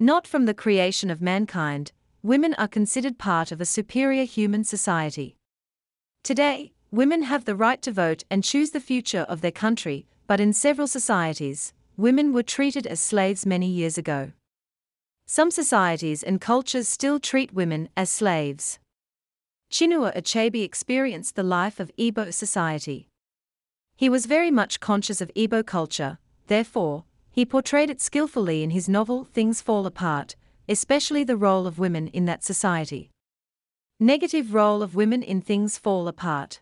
Not from the creation of mankind, women are considered part of a superior human society. Today, women have the right to vote and choose the future of their country, but in several societies, women were treated as slaves many years ago. Some societies and cultures still treat women as slaves. Chinua Achebe experienced the life of Igbo society. He was very much conscious of Igbo culture, therefore, he portrayed it skillfully in his novel Things Fall Apart, especially the role of women in that society. Negative role of women in Things Fall Apart.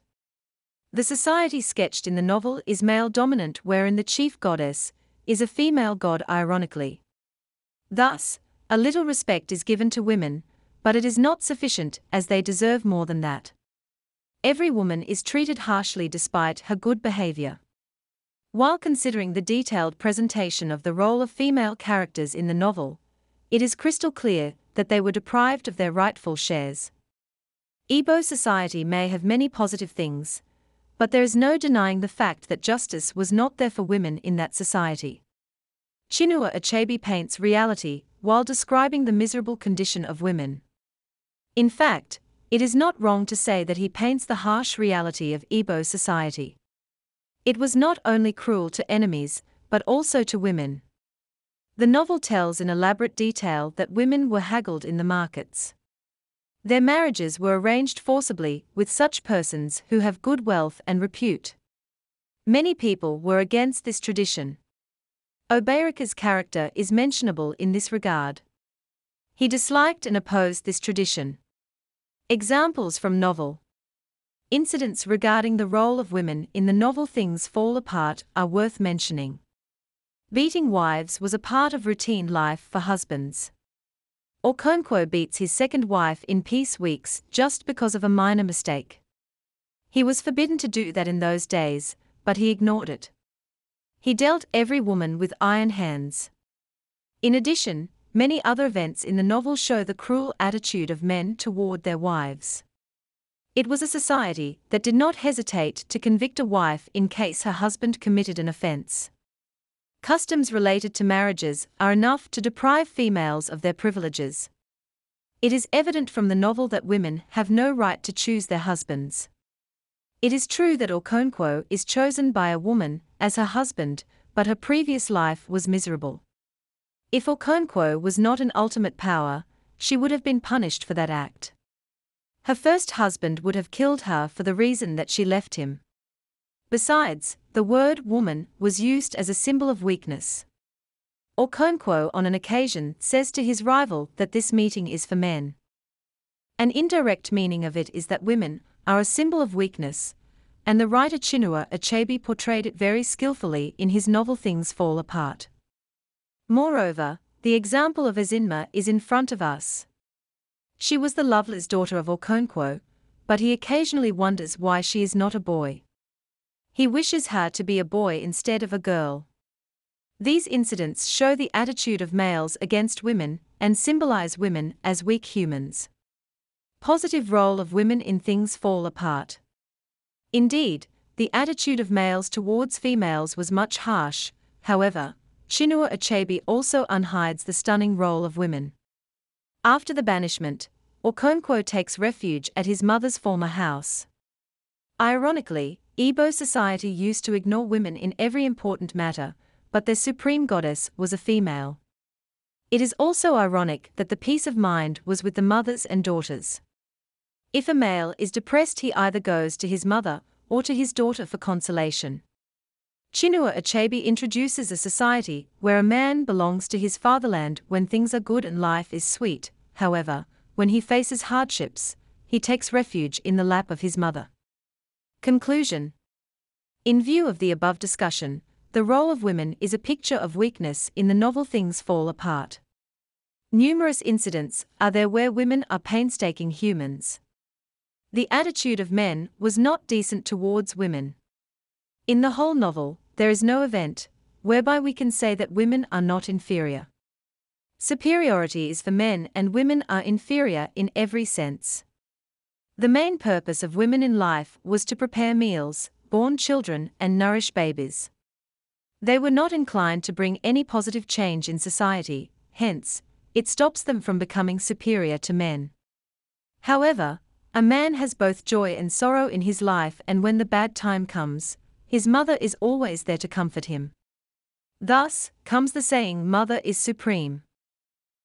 The society sketched in the novel is male-dominant, wherein the chief goddess is a female god, ironically. Thus, a little respect is given to women, but it is not sufficient, as they deserve more than that. Every woman is treated harshly despite her good behavior. While considering the detailed presentation of the role of female characters in the novel, it is crystal clear that they were deprived of their rightful shares. Igbo society may have many positive things, but there is no denying the fact that justice was not there for women in that society. Chinua Achebe paints reality while describing the miserable condition of women. In fact, it is not wrong to say that he paints the harsh reality of Igbo society. It was not only cruel to enemies, but also to women. The novel tells in elaborate detail that women were haggled in the markets. Their marriages were arranged forcibly with such persons who have good wealth and repute. Many people were against this tradition. Oberika's character is mentionable in this regard. He disliked and opposed this tradition. Examples from novel. Incidents regarding the role of women in the novel Things Fall Apart are worth mentioning. Beating wives was a part of routine life for husbands. Okonkwo beats his second wife in peace weeks just because of a minor mistake. He was forbidden to do that in those days, but he ignored it. He dealt every woman with iron hands. In addition, many other events in the novel show the cruel attitude of men toward their wives. It was a society that did not hesitate to convict a wife in case her husband committed an offense. Customs related to marriages are enough to deprive females of their privileges. It is evident from the novel that women have no right to choose their husbands. It is true that Okonkwo is chosen by a woman as her husband, but her previous life was miserable. If Okonkwo was not an ultimate power, she would have been punished for that act. Her first husband would have killed her for the reason that she left him. Besides, the word woman was used as a symbol of weakness. Okonkwo on an occasion says to his rival that this meeting is for men. An indirect meaning of it is that women are a symbol of weakness, and the writer Chinua Achebe portrayed it very skillfully in his novel Things Fall Apart. Moreover, the example of Azinma is in front of us. She was the loveless daughter of Okonkwo, but he occasionally wonders why she is not a boy. He wishes her to be a boy instead of a girl. These incidents show the attitude of males against women and symbolize women as weak humans. Positive role of women in Things Fall Apart. Indeed, the attitude of males towards females was much harsh. However, Chinua Achebe also unhides the stunning role of women. After the banishment, Okonkwo takes refuge at his mother's former house. Ironically, Igbo society used to ignore women in every important matter, but their supreme goddess was a female. It is also ironic that the peace of mind was with the mothers and daughters. If a male is depressed, he either goes to his mother or to his daughter for consolation. Chinua Achebe introduces a society where a man belongs to his fatherland when things are good and life is sweet. However, when he faces hardships, he takes refuge in the lap of his mother. Conclusion. In view of the above discussion, the role of women is a picture of weakness in the novel Things Fall Apart. Numerous incidents are there where women are painstaking humans. The attitude of men was not decent towards women. In the whole novel, there is no event whereby we can say that women are not inferior. Superiority is for men and women are inferior in every sense. The main purpose of women in life was to prepare meals, born children, and nourish babies. They were not inclined to bring any positive change in society, hence, it stops them from becoming superior to men. However, a man has both joy and sorrow in his life, and when the bad time comes, his mother is always there to comfort him. Thus comes the saying, "Mother is supreme."